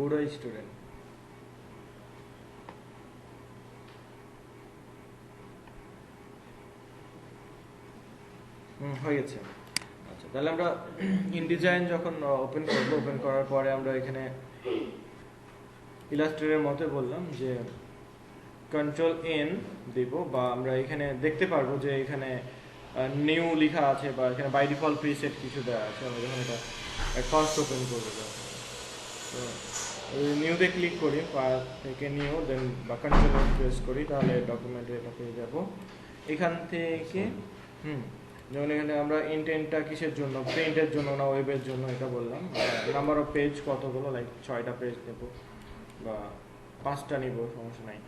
পুরো স্টুডেন্ট। হয়ে গেছে। আচ্ছা, তাহলে আমরা ইনডিজাইন যখন ওপেন করবো, ওপেন করার পরে আমরা এখানে ইলাস্ট্রেটরের মতে বললাম যে কন্ট্রোল এন দিব, বা আমরা এখানে দেখতে পারবো যে এখানে নিউ লেখা আছে, বা এখানে বাই ডিফল্ট প্রিসেট কিছু দেওয়া আছে। আমরা যখন এটা ফার্স্ট ওপেন করবো, তো নিউতে ক্লিক করি, থেকে নিউ, দেন বা কন্ট্রোল এন প্রেস করি, তাহলে ডকুমেন্টে এটা পেয়ে যাব। এখান থেকে যেমন এখানে আমরা ইন্টেন্টটা কিসের জন্য, প্রিন্টের জন্য না ওয়েবের জন্য, এটা বললাম। নাম্বার অফ পেজ কতগুলো, লাইক 6টা পেজ নেব বা 5টা নিব, সমস্যা নাই।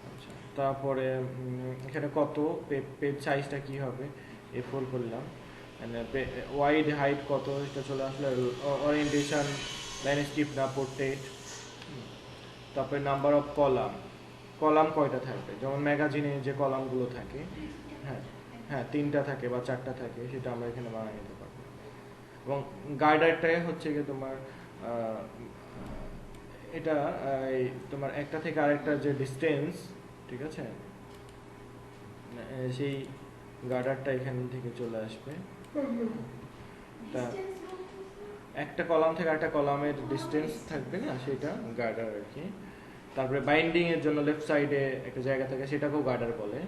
আচ্ছা, তারপরে এখানে কত পেজ সাইজটা কি হবে, A4 করলাম। ওয়াইড হাইট কত, এটা চলে আসলে ওরিয়েন্টেশন ল্যান্ডস্কেপ না পোর্ট্রেট। তারপরে নাম্বার অফ কলাম কয়টা থাকবে, যেমন ম্যাগাজিনে যে কলামগুলো থাকে, হ্যাঁ 3টা থাকে বা 4টা থাকে, সেটা আমরা এখানে বানিয়ে নিতে পারবো। এবং গাইডারটাই হচ্ছে গিয়ে তোমার এটা তোমার একটা থেকে আরেকটা যে ডিস্টেন্স, ঠিক আছে, সেই গার্ডারটা এখান থেকে চলে আসবে। একটা কলাম থেকে একটা কলামের ডিস্টেন্স থাকবে না, সেটা গার্ডার আর কি। তারপরে বাইন্ডিং এর জন্য লেফট সাইডে একটা জায়গা থাকে, সেটাকেও গার্ডার বলে।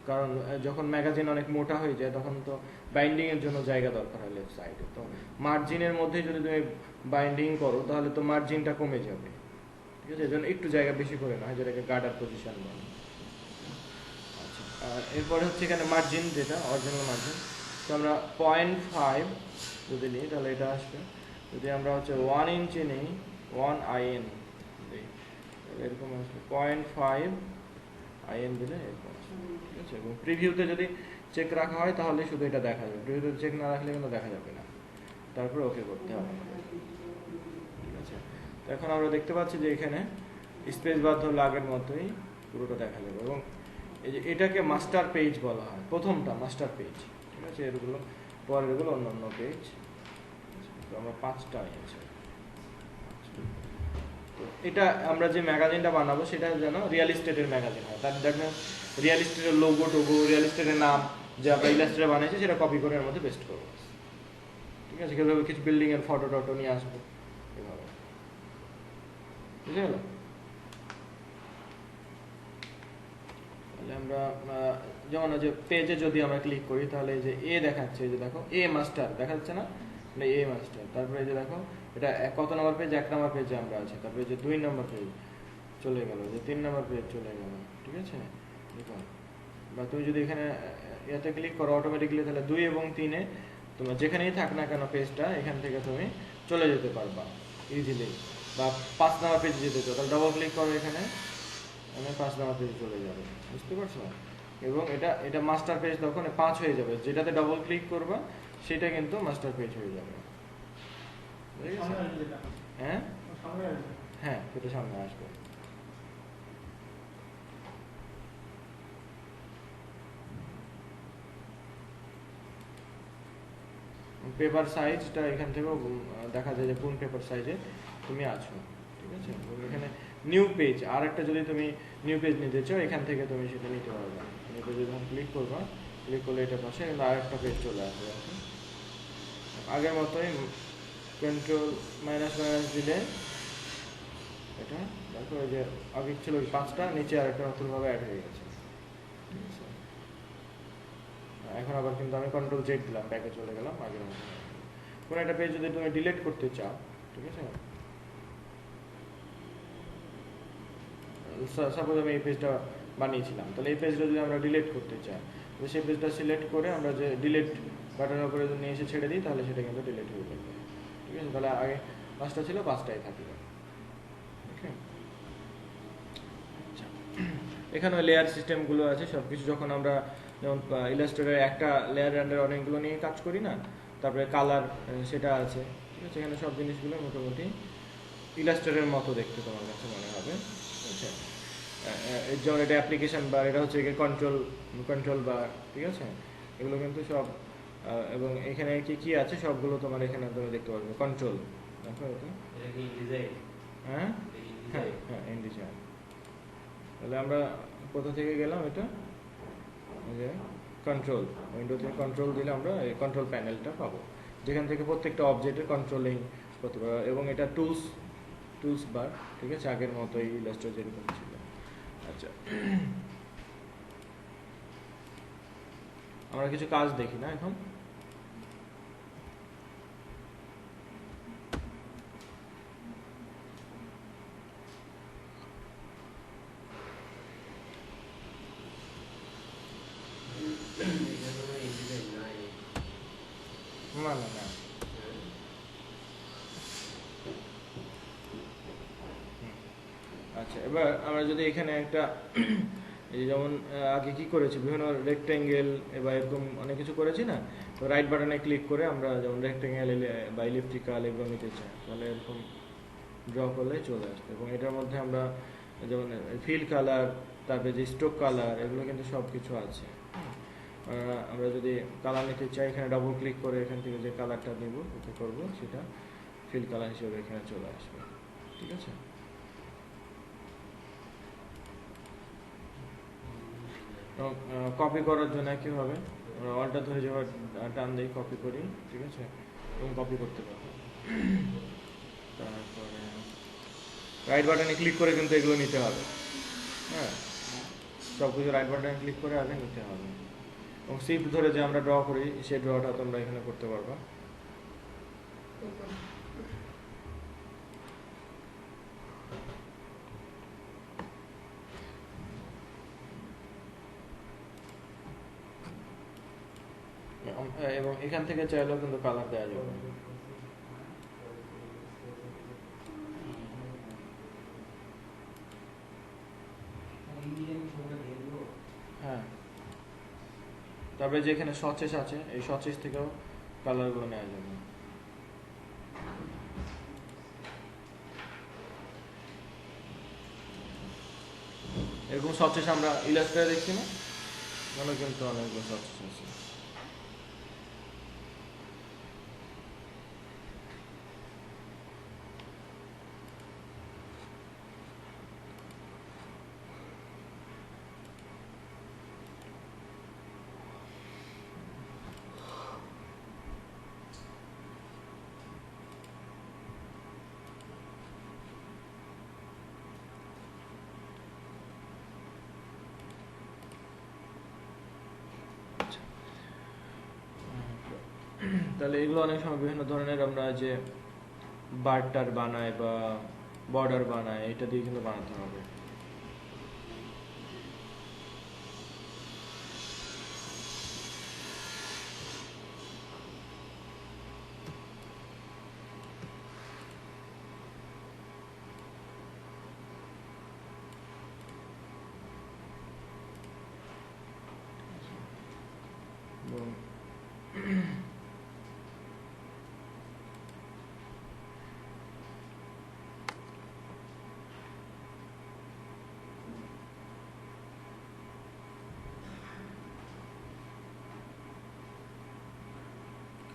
কারণ যখন ম্যাগাজিন অনেক মোটা হয়ে যায়, তখন তো বাইন্ডিং এর জন্য জায়গা দরকার হয় লেফট সাইডে। তো মার্জিনের মধ্যে যদি তুমি বাইন্ডিং করো, তাহলে তো মার্জিনটা কমে যাবে, ঠিক আছে, এজন্য একটু জায়গা বেশি করে না হয়, যেটাকে গার্ডার পজিশন বলে। আচ্ছা, আর এরপরে হচ্ছে এখানে মার্জিন, যেটা অরিজিনাল মার্জিন, তো আমরা 0.5 যদি নিই, তাহলে এটা আসবে। যদি আমরা হচ্ছে 1 ইঞ্চি নিই, 1 IN দিই, এরকম আসবে 0.5 IN দিলে এরকম আসবে, ঠিক আছে। এবং প্রিভিউতে যদি চেক রাখা হয়, তাহলে শুধু এটা দেখা যাবে, প্রিভিউতে চেক না রাখলে কিন্তু দেখা যাবে না। তারপরে ওকে করতে হবে, ঠিক আছে। তো এখন আমরা দেখতে পাচ্ছি যে এখানে স্পেস বার ধরলে আগের মতোই পুরোটা দেখা যাবে। এবং এই যে এটাকে মাস্টার পেজ বলা হয়, প্রথমটা মাস্টার পেজ, ঠিক আছে। এগুলো পরের এগুলো অন্য পেজ। তো আমরা 5টা নিয়েছি। তো এটা আমরা যে ম্যাগাজিনটা বানাবো, সেটা যেন রিয়েল এস্টেটের ম্যাগাজিন হয়। দ্যাট মিনস রিয়েল এস্টেটের লোগো টোগো, রিয়েল এস্টেটের নাম যে আমরা ইলাস্ট্রেটরে বানিয়েছি, সেটা কপি করে এর মধ্যে পেস্ট করবো, ঠিক আছে। কিভাবে কিছু বিল্ডিং এর ফটো টটো নিয়ে আসবো, এভাবে, বুঝে গেল। তাহলে আমরা যেমন যে পেজে যদি আমরা ক্লিক করি, তাহলে এই যে এ দেখাচ্ছে, এই যে দেখো এ মাস্টার দেখা যাচ্ছে না, এ মাস্টার। তারপরে এই যে দেখো এটা কত নম্বর পেজ, 1 নম্বর পেজে আমরা আছি। তারপরে যে 2 নম্বর পেজ চলে গেল, যে 3 নম্বর পেজ চলে গেল, ঠিক আছে। দেখো, বা তুমি যদি এখানে এতে ক্লিক করো অটোমেটিক্যালি, তাহলে 2 এবং 3-এ তোমার যেখানেই থাক না কেন পেজটা, এখান থেকে তুমি চলে যেতে পারবা ইজিলি। বা 5 নম্বর পেজে যেতে চাও, তাহলে ডবল ক্লিক করো এখানে, 5 নম্বর পেজে চলে যাবে, বুঝতে পারছো। এবং এটা মাস্টার পেজ তখন 5 হয়ে যাবে, যেটাতে ডবল ক্লিক করবা সেটা কিন্তু মাস্টার পেজ হয়ে যাবে। হ্যাঁ হ্যাঁ, সেটা সামনে আসবে। পেপার সাইজটা এখান থেকেও দেখা যায় যে কোন পেপার সাইজে তুমি আছো, ঠিক আছে। এখানে নিউ পেজ, আর একটা যদি তুমি নিউ পেজ নিতে চাও, এখান থেকে তুমি সেটা নিতে পারবে। নিউ পেজে যখন ক্লিক করবা, ক্লিক করলে এটা পাশে কিন্তু আরেকটা পেজ চলে আসবে। আগের মতোই কন্ট্রোল মাইনাস দিলে এটা দেখো, এই যে আগে ছিল 5টা, নিচে আরেকটা নতুনভাবে অ্যাড হয়ে গেছে। এখন আবার কিন্তু আমি কন্ট্রোল জেড দিলাম, ব্যাকে চলে গেলাম আগের মতো। কোনো একটা পেজ যদি তুমি ডিলিট করতে চাও, ঠিক আছে, সাপোজ আমি এই পেজটা বানিয়েছিলাম, তাহলে এই পেজটা যদি আমরা ডিলিট করতে চাই, তো সেই পেজটা সিলেক্ট করে আমরা যে ডিলিট বাটনের উপরে যদি নিয়ে এসে ছেড়ে দিই, তাহলে সেটা কিন্তু ডিলিট হয়ে যাবে, ঠিক আছে। তাহলে আগে 5টা ছিল, 5টাই থাকবে, ওকে। আচ্ছা, এখানে লেয়ার সিস্টেমগুলো আছে সব কিছু। যখন আমরা যেমন ইলাস্ট্রেটরে একটা লেয়ার আন্ডার অনেকগুলো নিয়ে কাজ করি না, তারপরে কালার সেটা আছে, ঠিক আছে। এখানে সব জিনিসগুলো মোটামুটি ইলাস্ট্রেটরের মতো দেখতে তোমার কাছে মনে হবে, ঠিক আছে। যেমন এটা অ্যাপ্লিকেশন বার, এটা হচ্ছে কন্ট্রোল বার, ঠিক আছে। এগুলো কিন্তু সব এবং এখানে কি কি আছে সবগুলো তোমার এখানে তুমি দেখতে পারবে। কন্ট্রোল দেখো এটা এটা কি ডিজাইন? হ্যাঁ হ্যাঁ হ্যাঁ ইনডিজাইন। তাহলে আমরা কোথা থেকে গেলাম? এটা এই যে কন্ট্রোল, উইন্ডো থেকে কন্ট্রোল দিলে আমরা এই কন্ট্রোল প্যানেলটা পাবো, যেখান থেকে প্রত্যেকটা অবজেক্টের কন্ট্রোলিং করতে পারবো। এবং এটা টুলস বার, ঠিক আছে, আগের মতো এই ইলাস্ট্রেটর যেরকম ছিল। আচ্ছা, আমরা কিছু কাজ দেখি না এখন। না না না, আচ্ছা এবার আমরা যদি এখানে একটা এই যেমন আগে কি করেছি, বিভিন্ন রেক্টেঙ্গেল বা এরকম অনেক কিছু করেছি না, তো রাইট বাটনে ক্লিক করে আমরা যেমন রেক্টেঙ্গেল বা ইলিপ্টিক্যাল এগুলো নিতে চাই, তাহলে এরকম ড্র করলে চলে আসবে। এবং এটার মধ্যে আমরা যেমন ফিল কালার, তারপরে যে স্ট্রোক কালার, এগুলো কিন্তু সব কিছু আছে। আমরা যদি কালার নিতে চাই, এখানে ডাবল ক্লিক করে এখান থেকে যে কালারটা নেব, ওকে করব, সেটা ফিল কালার হিসেবে এখানে চলে আসবে, ঠিক আছে। কপি করার জন্য কি হবে, আমরা অলটা ধরে যাওয়ার টান দিই, কপি করি, ঠিক আছে, এবং কপি করতে পারবো। তারপরে রাইট বাটনে ক্লিক করে কিন্তু এগুলো নিতে হবে, হ্যাঁ, সব কিছু রাইট বাটনে ক্লিক করে আগে নিতে হবে। এবং শিফট ধরে যে আমরা ড্র করি, সেই ড্রটা তোমরা এখানে করতে পারবা। এবং এখান থেকে চাইলেও কিন্তু কালার দেওয়া যাবে। হ্যাঁ, তবে যেখানে সচেস আছে, এই সচেস থেকেও কালারগুলো নেওয়া যাবে। এরকম সচেস আমরা ইলাস্ট্রেটরে দেখছি না, মনে কিন্তু অনেকগুলো সচেস আছে। তাহলে এগুলো অনেক সময় বিভিন্ন ধরনের আমরা যে বারটার বানাই বা বর্ডার বানাই, এটা দিয়ে কিন্তু বানাতে হবে।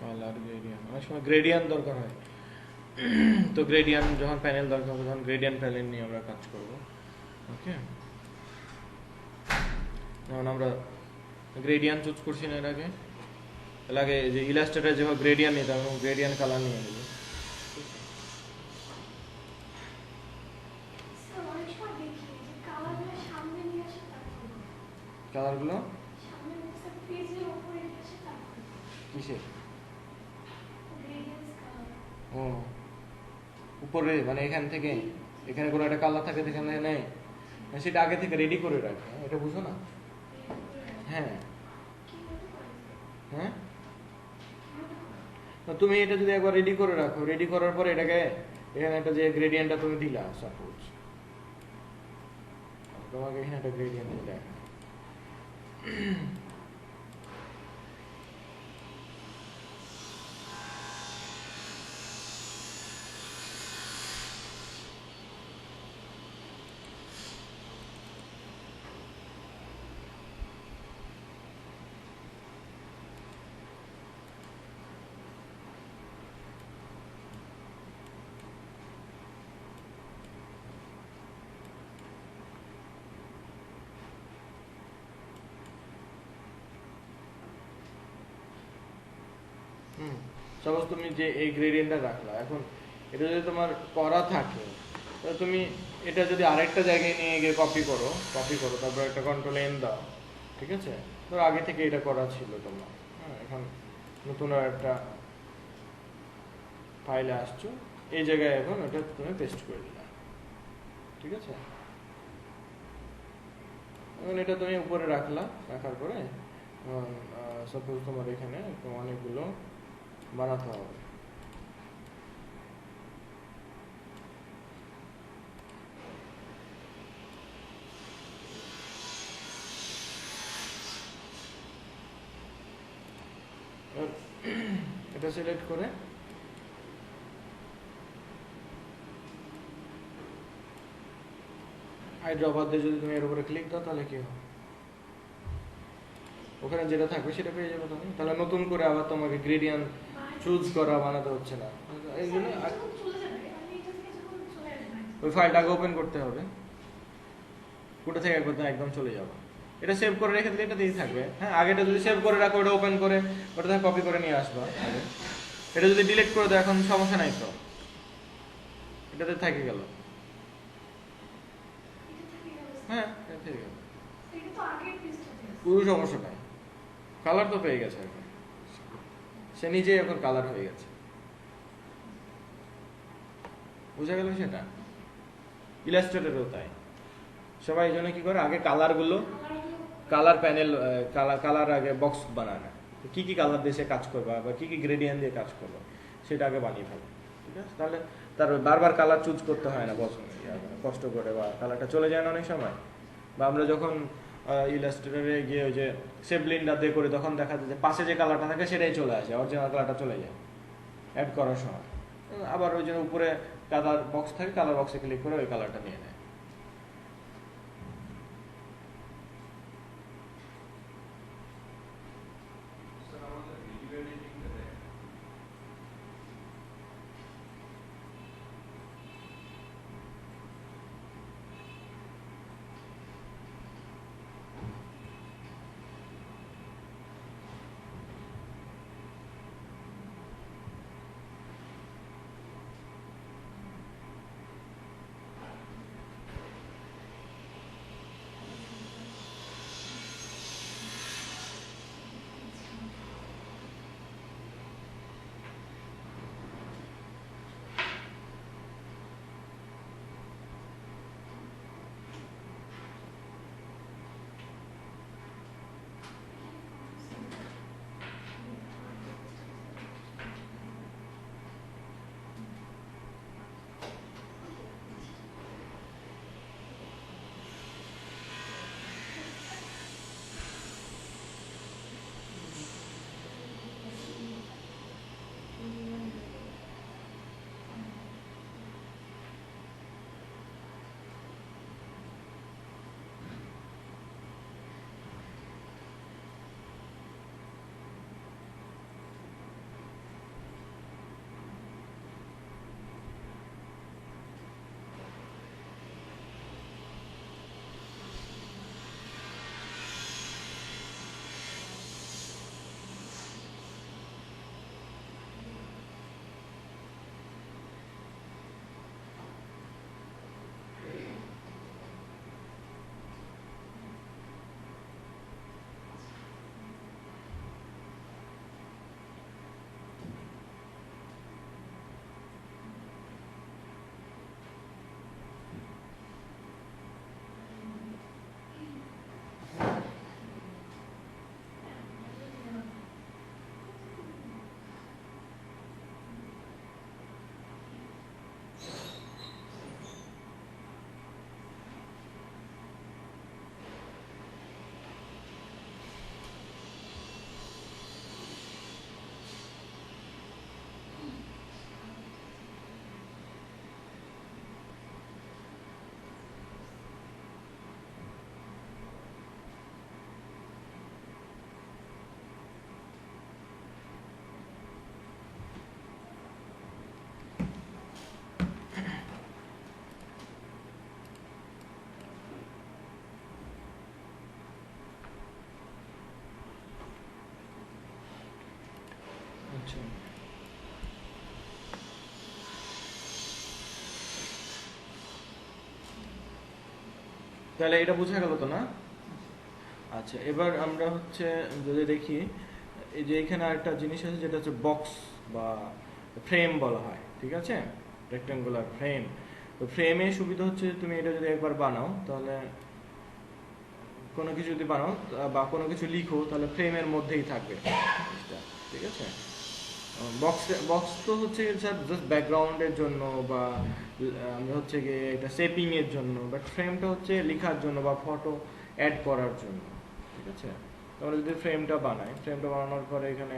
কালার গ্রেডিয়ান্ট, অনেক সময় গ্রেডিয়ান্ট দরকার হয়, তো গ্রেডিয়ান্ট যখন প্যানেল দরকার হবে তখন গ্রেডিয়ান্ট প্যানেল নিয়ে আমরা কাজ করব। ওকে, যেমন আমরা গ্রেডিয়ান্ট চুজ করছি না এর আগে, এর আগে যে ইলাস্ট্রেটর যেভাবে গ্রেডিয়ান্ট নিতাম, এবং গ্রেডিয়ান্ট কালার নিয়ে নেব। কালারগুলো কিসে? ও উপরে, মানে এখান থেকে এখানে কোনো একটা কালার থাকে, সেখানে নেই, সেটা আগে থেকে রেডি করে রাখে, এটা বুঝো না? হ্যাঁ হ্যাঁ, তুমি এটা যদি একবার রেডি করে রাখো, রেডি করার পরে এটাকে এখানে একটা যে গ্রেডিয়েন্টটা তুমি দিলা, সাপোজ তোমাকে এখানে একটা গ্রেডিয়েন্ট দিলে, সাপোজ তুমি যে এই গ্রেডিয়েন্টটা রাখলা, এখন এটা যদি তোমার করা থাকে, তাহলে তুমি এটা যদি আরেকটা জায়গায় নিয়ে গিয়ে কপি করো, তারপর একটা কন্ট্রোল এন দাও, ঠিক আছে? ধরো আগে থেকে এটা করা ছিল তোমার, হ্যাঁ, এখন নতুন আর একটা ফাইলে আসছো, এই জায়গায় এখন ওটা তুমি পেস্ট করে দিলা, ঠিক আছে? এখন এটা তুমি উপরে রাখার পরে সাপোজ তোমার এখানে অনেকগুলো বানাতে হবে। এটা সিলেক্ট করে হাইড্রোবাদ দিয়ে যদি তুমি এর উপরে ক্লিক দাও, তাহলে কি হবে, ওখানে যেটা থাকবে সেটা পেয়ে যাবে তুমি। তাহলে নতুন করে আবার তোমাকে গ্রেডিয়েন্ট চুজ করা বানাতে হচ্ছে না। এই জন্য ওই ফাইলটা আগে ওপেন করতে হবে, কোথা থেকে একদম চলে যাবে। এটা সেভ করে রেখে দিলে এটা দিয়েই থাকবে। হ্যাঁ, আগেটা যদি সেভ করে রাখো, ওটা ওপেন করে ওটা থেকে কপি করে নিয়ে আসবা আগে। এটা যদি ডিলিট করে দাও, এখন সমস্যা নাই তো, এটাতে থেকে গেল। হ্যাঁ, থেকে গেল, কোনো সমস্যা নাই। কালার তো পেয়ে গেছে এখন, সে নিজেই এখন কালার হয়ে গেছে। বুঝা গেল সেটা? ইলাস্ট্রেটরেও তাই। সবাই এই জন্য কি করে, আগে কালারগুলো, কালার প্যানেল, কালার আগে বক্স বানায় না, কি কি কালার দিয়ে সে কাজ করবে বা কি কি গ্রেডিয়েন্ট দিয়ে কাজ করবে সেটা আগে বানিয়ে ফেলে, ঠিক আছে? তাহলে তার বারবার কালার চুজ করতে হয় না কষ্ট করে, বা কালারটা চলে যায় না অনেক সময়। বা আমরা যখন ইলাস্ট্রেটরে গিয়ে ওই যে শেপ ব্লেন্ডার দিয়ে করি, তখন দেখা যায় যে পাশে যে কালারটা থাকে সেটাই চলে আসে, অরিজিনাল কালারটা চলে যায় অ্যাড করার সময়। আবার ওই জন্য উপরে কালার বক্স থাকে, কালার বক্সে ক্লিক করে ওই কালারটা নিয়ে নেয়। তাহলে এটা বোঝা গেল তো না? আচ্ছা, এবার আমরা হচ্ছে যদি দেখি এই যে এখানে আরেকটা জিনিস আছে যেটা হচ্ছে বক্স বা ফ্রেম বলা হয়, ঠিক আছে, রেক্ট্যাঙ্গুলার ফ্রেম। তো ফ্রেমে সুবিধা হচ্ছে তুমি এটা যদি একবার বানাও, তাহলে কোনো কিছু যদি বানাও বা কোনো কিছু লিখো, তাহলে ফ্রেমের মধ্যেই থাকবে, ঠিক আছে। বক্স তো হচ্ছে জাস্ট ব্যাকগ্রাউন্ডের জন্য বা আমরা হচ্ছে গিয়ে এটা শেপিং এর জন্য, বাট ফ্রেমটা হচ্ছে লেখার জন্য বা ফটো অ্যাড করার জন্য, ঠিক আছে। আমরা যদি ফ্রেমটা বানাই, ফ্রেমটা বানানোর পরে এখানে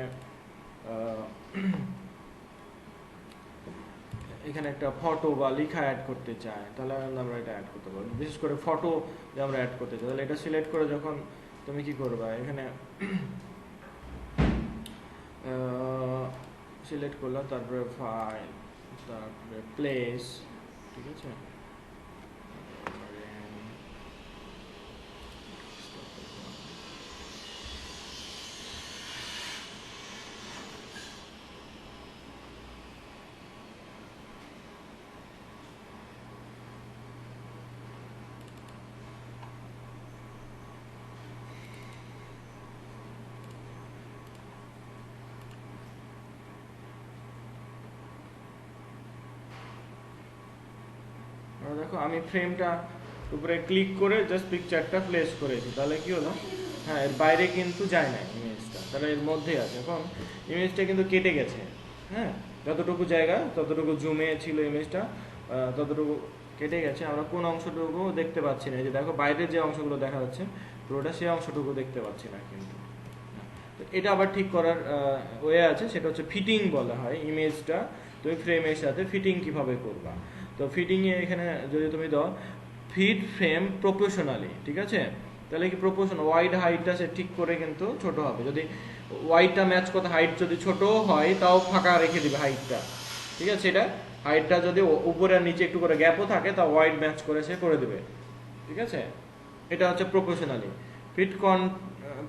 এখানে একটা ফটো বা লেখা অ্যাড করতে চাই, তাহলে আমরা এটা অ্যাড করতে পারবো। বিশেষ করে ফটো যে আমরা অ্যাড করতে চাই, তাহলে এটা সিলেক্ট করে যখন তুমি কি করবা, এখানে সিলেক্ট করলাম, তারপরে ফাইল, তারপরে প্লেস, ঠিক আছে। দেখো আমি ফ্রেমটা উপরে ক্লিক করে জাস্ট পিকচারটা প্লেস করেছি, তাহলে কি হলো, হ্যাঁ এর বাইরে কিন্তু যায় না ইমেজটা, তাহলে এর মধ্যে আছে। এখন ইমেজটা কিন্তু কেটে গেছে, হ্যাঁ যতটুকু জায়গা ততটুকু জুমে ছিল ইমেজটা, ততটুকু কেটে গেছে। আমরা কোন অংশটুকু দেখতে পাচ্ছি না, এই যে দেখো বাইরের যে অংশগুলো দেখা যাচ্ছে পুরোটা, সেই অংশটুকু দেখতে পাচ্ছি না কিন্তু। তো এটা আবার ঠিক করার ওয়ে আছে, সেটা হচ্ছে ফিটিং বলা হয়। ইমেজটা তুমি ফ্রেমের সাথে ফিটিং কিভাবে করবা, তো ফিটিংয়ে এখানে যদি তুমি দাও ফিট ফ্রেম প্রপোর্শনালি, ঠিক আছে, তাহলে কি প্রপোর্শনাল ওয়াইড হাইটটা সে ঠিক করে কিন্তু ছোট হবে। যদি ওয়াইডটা ম্যাচ করতে হাইট যদি ছোট হয়, তাও ফাঁকা রেখে দিবে হাইটটা, ঠিক আছে। এটা হাইটটা যদি উপরে আর নিচে একটু করে গ্যাপও থাকে, তা ওয়াইড ম্যাচ করে সে করে দেবে, ঠিক আছে। এটা হচ্ছে proportionally. Fit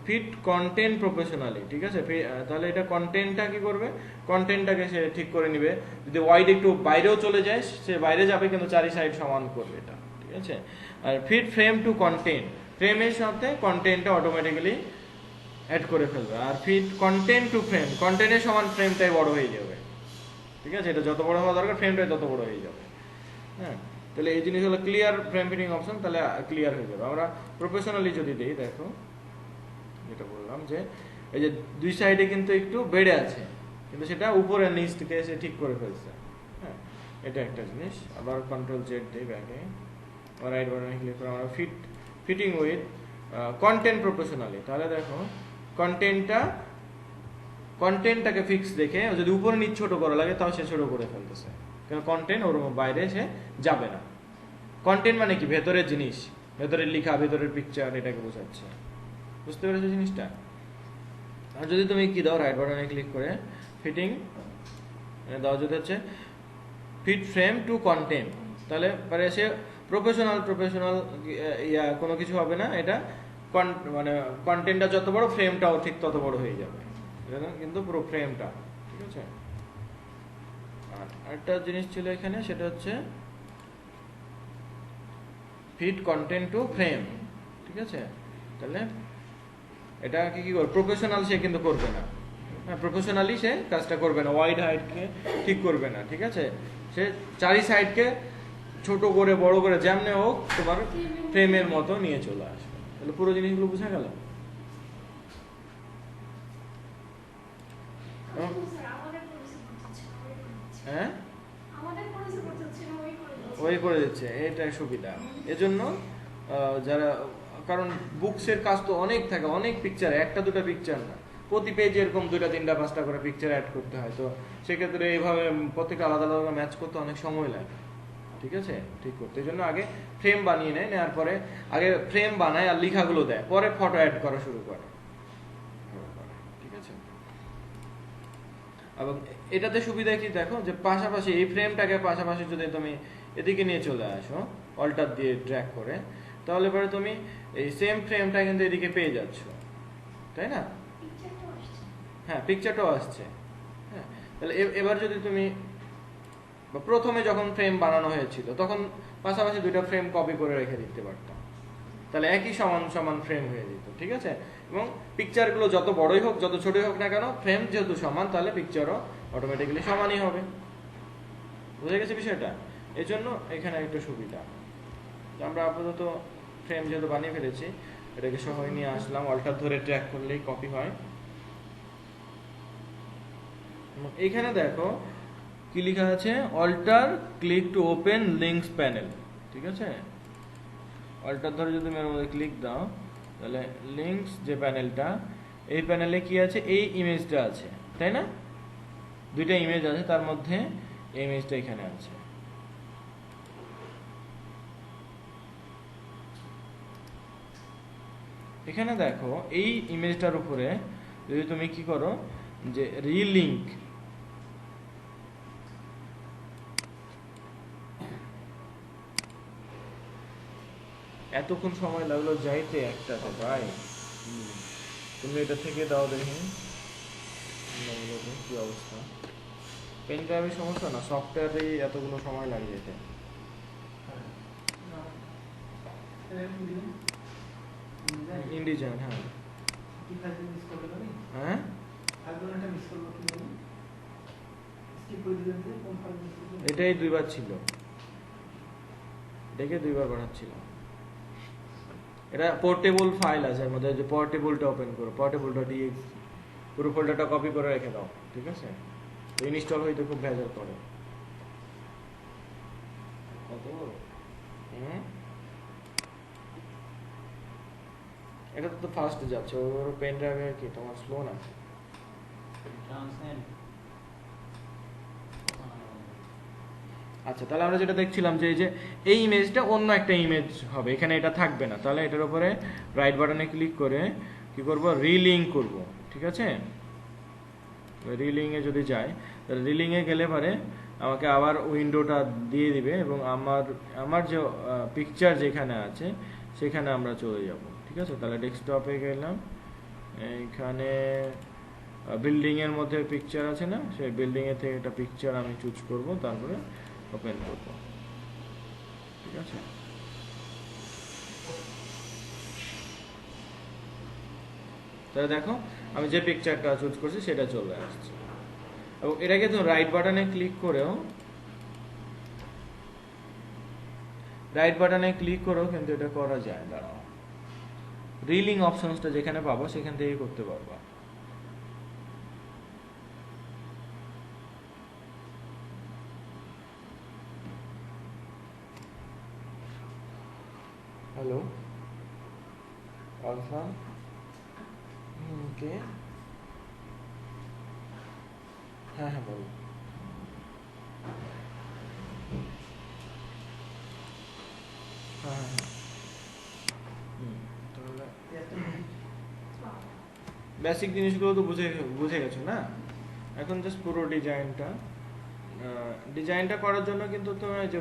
fit content professionally, ঠিক আছে। তাহলে এটা কন্টেন্টটা কি করবে, কন্টেন্টটাকে সে ঠিক করে নিবে। যদি ওয়াইড একটু বাইরেও চলে যায়, সে বাইরে যাবে কিন্তু চারি সাইড সমান করবে এটা, ঠিক আছে। আর ফিট ফ্রেম টু কন্টেন্ট, ফ্রেমের সাথে কন্টেন্টটা অটোমেটিক্যালি অ্যাড করে ফেলবে। আর ফিট কন্টেন্ট টু ফ্রেম, কন্টেন্টের সমান ফ্রেমটাই বড় হয়ে যাবে, ঠিক আছে। এটা যত বড় হওয়া দরকার ফ্রেমটাই তত বড় হয়ে যাবে, হ্যাঁ। তাহলে এই জিনিসগুলো ক্লিয়ার ফ্রেম ফিটিং অপশন, তাহলে ক্লিয়ার হয়ে যাবে। আমরা প্রফেশনালি যদি দিই, দেখো যেটা বললাম যে এই যে দুই সাইডে কিন্তু একটু বেড়ে আছে, কিন্তু সেটা উপরে নিচ থেকে এসে ঠিক করে ফেলছে, হ্যাঁ এটা একটা জিনিস। আবার কন্ট্রোল জেড দিই ব্যাকে, রাইট বাটনে ক্লিক করে আমরা ফিটিং উইথ কন্টেন্ট প্রফেশনালি, তাহলে দেখো কন্টেন্টটাকে ফিক্স দেখে যদি উপরে নিচ ছোট করা লাগে, তাও সে ছোট করে ফেলতেছে, কারণ কন্টেন্ট ওর বাইরে সে যাবে না। কন্টেন্ট মানে কি, ভেতরের জিনিস, ভেতরের লেখা, ভেতরের পিকচার, এটাকে বোঝাচ্ছে। বুঝতে পেরেছো জিনিসটা? আর যদি তুমি কি দাও, রাইট বাটনে ক্লিক করে ফিটিং দাও, যদি হচ্ছে ফিট ফ্রেম টু কন্টেন্ট, তাহলে পরে সে প্রফেশনাল কোনো কিছু হবে না। এটা মানে কন্টেন্টটা যত বড়, ফ্রেমটাও ঠিক তত বড় হয়ে যাবে, কিন্তু পুরো ফ্রেমটা, ঠিক আছে। আর একটা জিনিস ছিল এখানে, সেটা হচ্ছে ফিট কন্টেন্ট টু ফ্রেম, ঠিক আছে। তাহলে এটা কি করবে, প্রফেশনাল সে কিন্তু করবে না, হ্যাঁ প্রফেশনালি সে কাজটা করবে না, ওয়াইড হাইটকে ঠিক করবে না, ঠিক আছে। সে চারি সাইডকে ছোট করে বড় করে যেমনে হোক তোমার ফ্রেমের মতো নিয়ে চলে আসবে। তাহলে পুরো জিনিসগুলো বোঝা গেল? হ্যাঁ ওই করে দিচ্ছে, এটা সুবিধা। এজন্য যারা, কারণ বুকসের কাজ তো অনেক থাকে, অনেক পিকচার, একটা দুটো পিকচার না, প্রতি পেজে এরকম 2টা 3টা 5টা করে পিকচার অ্যাড করতে হয়। তো সেক্ষেত্রে এইভাবে প্রত্যেকটা আলাদা আলাদা ম্যাচ করতে অনেক সময় লাগে, ঠিক আছে, ঠিক করতে। এই জন্য আগে ফ্রেম বানিয়ে নেয়, নেওয়ার পরে আগে ফ্রেম বানায় আর লেখাগুলো দেয়, পরে ফটো অ্যাড করা শুরু করে, ঠিক আছে। এবং এটাতে সুবিধা কি দেখো, যে পাশাপাশি এই ফ্রেমটাকে পাশাপাশি যদি তুমি এদিকে নিয়ে চলে আসো অল্টার দিয়ে ড্র্যাগ করে, তাহলে পরে তুমি এই সেম ফ্রেমটা কিন্তু এদিকে পেয়ে যাচ্ছ, তাই না? হ্যাঁ পিকচারটাও আসছে, হ্যাঁ। তাহলে এবার যদি তুমি প্রথমে যখন ফ্রেম বানানো হয়েছিল, তখন পাশাপাশি 2টা ফ্রেম কপি করে রেখে দিতে পারতাম, তাহলে একই সমান সমান ফ্রেম হয়ে যেত, ঠিক আছে। এবং পিকচারগুলো যত বড়ই হোক যত ছোটই হোক না কেন, ফ্রেম যেহেতু সমান তাহলে পিকচারও অটোমেটিক্যালি সমানই হবে। বুঝে গেছে বিষয়টা? এই জন্য এখানে একটা সুবিধা। আমরা আপাতত ফ্রেম যেহেতু বানিয়ে ফেলেছি, এটাকে সহই নিয়ে আসলাম, অল্টার ধরে ট্র্যাক করলেই কপি হয়। এখানে দেখো কি লেখা আছে, alter click to open links panel, ঠিক আছে। অল্টার ধরে যদি তুমি এর মধ্যে ক্লিক দাও, তাহলে লিঙ্কস যে প্যানেলটা, এই প্যানেলে কি আছে, এই ইমেজটা আছে, তাই না? দুইটা ইমেজ আছে, তার মধ্যে এই ইমেজটা এখানে আছে। এখানে দেখো এই ইমেজটার উপরে যদি তুমি কি করো, যে রিলিঙ্ক, এতক্ষণ সময় লাগলো যাইতে একটাতে ভাই, তুমি এটা থেকে দাও দেখি কি অবস্থা। পেন ড্রাইভের সমস্যা না, সফটওয়্যারে এতগুলো সময় লাগে যেতে। ইনডিজাইন, হ্যাঁ হ্যাঁ, এটাই দুইবার ছিল, এটাকে দুইবার বানাচ্ছিল। এটা পোর্টেবল ফাইল আছে এর মধ্যে, যে পোর্টেবলটা ওপেন করো, পোর্টেবল.exe, পুরো ফোল্ডারটা কপি করে রেখে দাও, ঠিক আছে। ইনস্টল হইতে খুব ভেজাল করে। কত এটা তো ফাস্ট যাচ্ছে, ওর পেন ড্রাইভে কি তোমার স্লো না? আচ্ছা, তাহলে আমরা যেটা দেখছিলাম যে এই ইমেজটা অন্য একটা ইমেজ হবে, এখানে এটা থাকবে না। তাহলে এটার উপরে রাইট বাটনে ক্লিক করে কি করব, রিলিঙ্ক করব, ঠিক আছে। রিলিংয়ে যদি যাই, তাহলে রিলিংয়ে গেলে পরে আমাকে আবার উইন্ডোটা দিয়ে দিবে, এবং আমার যে পিকচার যেখানে আছে সেখানে আমরা চলে যাব, ঠিক আছে। তাহলে ডেস্কটপে গেলাম, এইখানে বিল্ডিংয়ের মধ্যে পিকচার আছে না, সেই বিল্ডিংয়ের থেকে একটা পিকচার আমি চুজ করব, তারপরে ওপেন করব, ঠিক আছে। তাহলে দেখো আমি যে পিকচারটা চুজ করছি সেটা চলে আসছে। এবং এটাকে তো রাইট বাটনে ক্লিক করেও কিন্তু এটা করা যায়। দাঁড়াও, রিলিং অপশনসটা যেখানে পাবো সেখান থেকেই করতে পারবা। হ্যালো আলফা, ওকে, হ্যাঁ হ্যাঁ বলো। হ্যাঁ হ্যাঁ হ্যাঁ, তাহলে বেসিক জিনিসগুলো তো বুঝে গেছো না। এখন জাস্ট পুরো ডিজাইনটা করার জন্য কিন্তু তোমার যে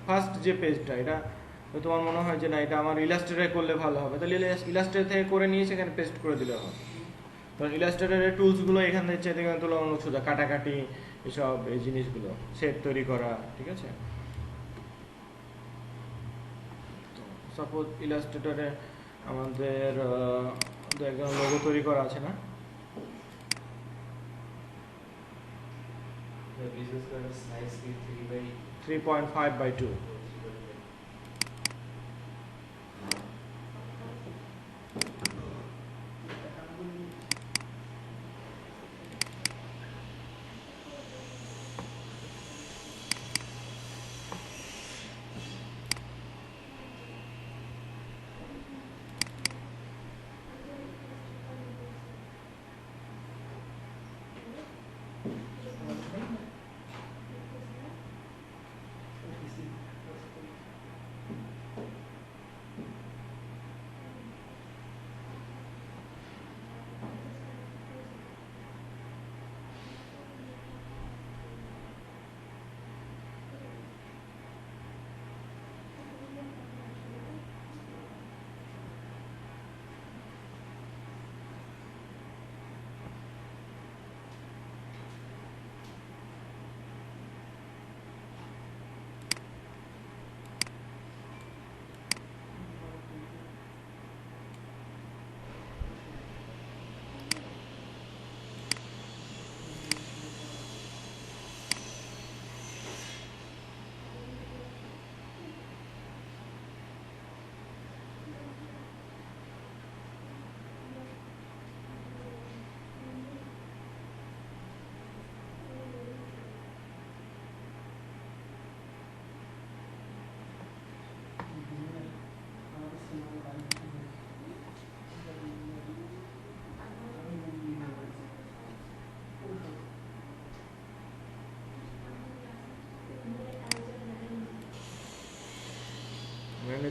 ফার্স্ট যে পেজটা, এটা তোমার মনে হয় যে না এটা আমার ইলাস্ট্রেটরে করলে ভালো হবে, তাহলে ইলাস্ট্রেটর থেকে করে নিয়ে সেখানে পেস্ট করে দিলে হবে। কারণ ইলাস্ট্রেটরের টুলসগুলো এখান থেকে চেয়ে থেকে তুলনামূলক সোজা, কাটাকাটি এসব এই জিনিসগুলো সেট তৈরি করা, ঠিক আছে। সাপোজ ইলাস্ট্রেটরে আমাদের একজন লোগো তৈরি করা আছে না, 3.5/2।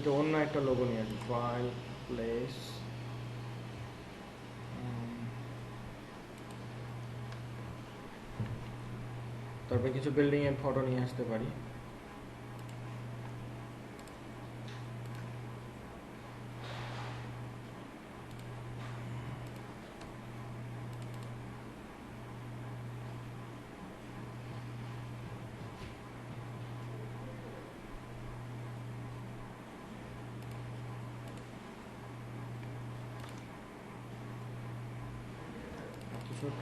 থেকে অন্য একটা লোগো নিয়ে আসি, ফাইল প্লেস, তারপরে কিছু বিল্ডিং এর ফটো নিয়ে আসতে পারি। ছোট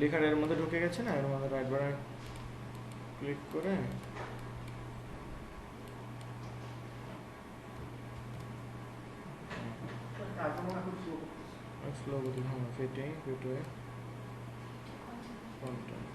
লেখার এর মধ্যে ঢুকে গেছে না, এর মধ্যে রাইট বাটন ক্লিক করে স্লো গতি, হ্যাঁ ফিটিং ফিটওয়ে কন্টেন্ট।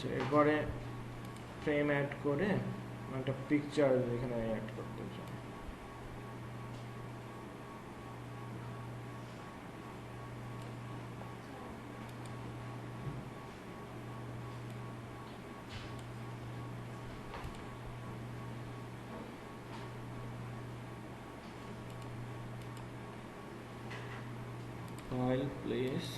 আচ্ছা, এরপরে ফ্রেম অ্যাড করে একটা পিকচার এখানে অ্যাড করতে চাই। File place,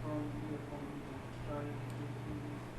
From your computer, try to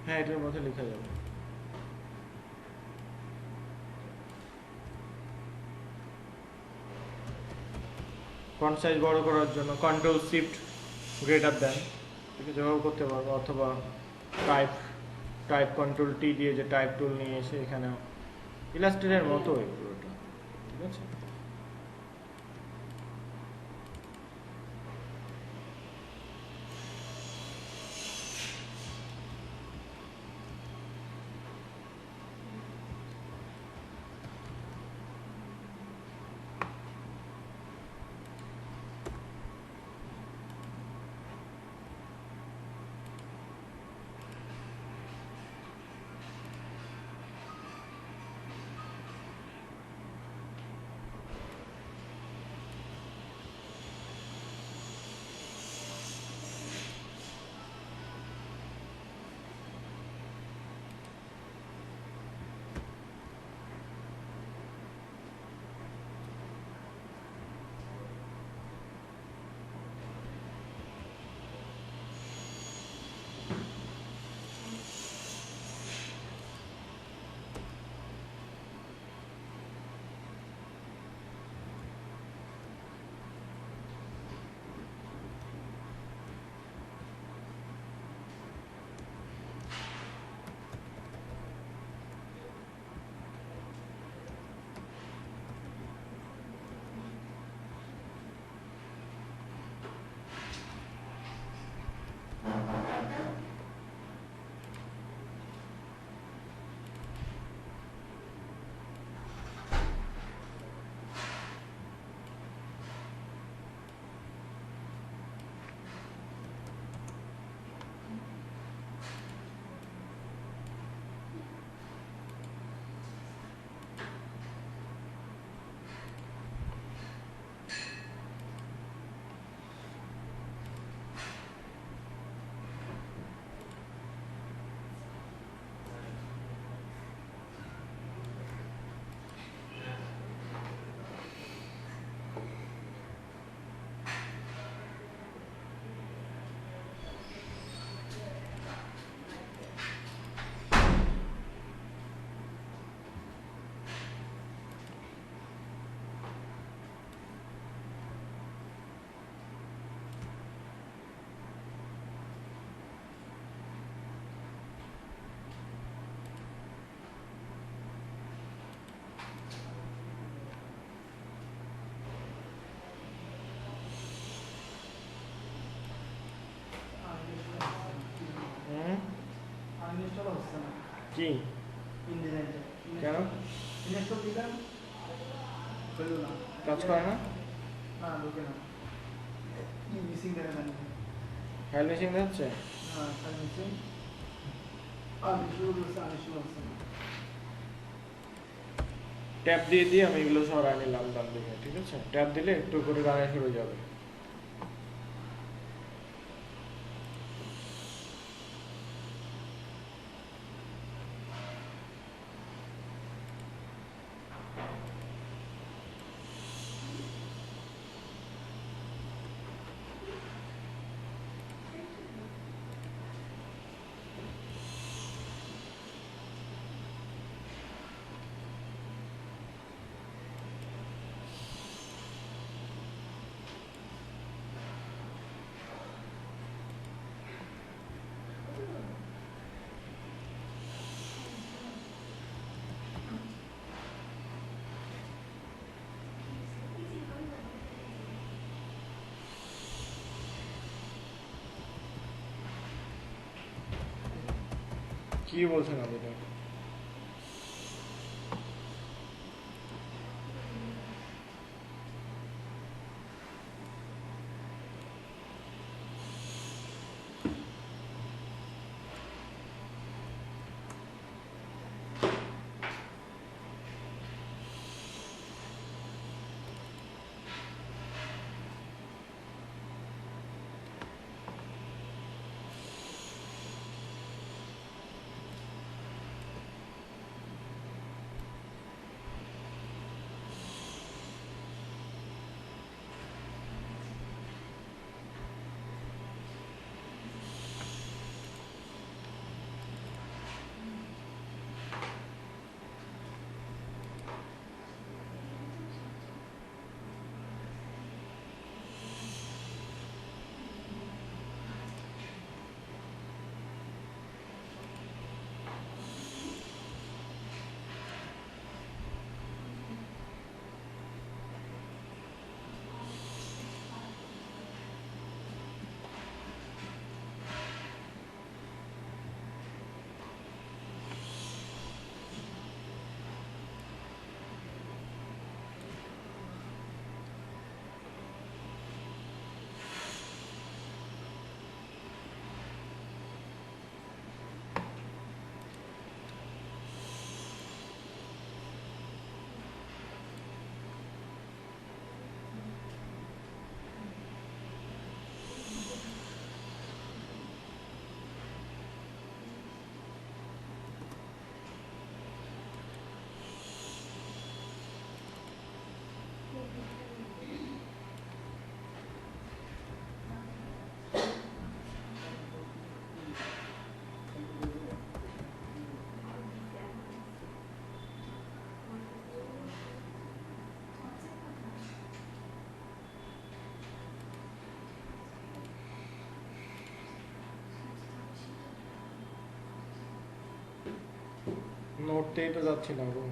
হ্যাঁ এটার মধ্যে লেখা যাবে। ফন্ট সাইজ বড় করার জন্য কন্ট্রোল শিফট গ্রেটার দেন, ঠিক আছে, যেভাবে করতে পারবো, অথবা টাইপ টাইপ কন্ট্রোল টি দিয়ে যে টাইপ টুল নিয়ে এসে এখানে ইলাস্ট্রেটের মতো পুরোটা, ঠিক আছে। কি কেন কাজ করে না? ফাইল মিসিং দেখাচ্ছে। ট্যাপ দিয়ে দিয়ে আমি এগুলো সরাই নিলাম ডান দিকে, ঠিক আছে। ট্যাপ দিলে একটু করে গানে শুরু যাবে। কি বলছেন আপনি? নড়তেই তো যাচ্ছি না গো।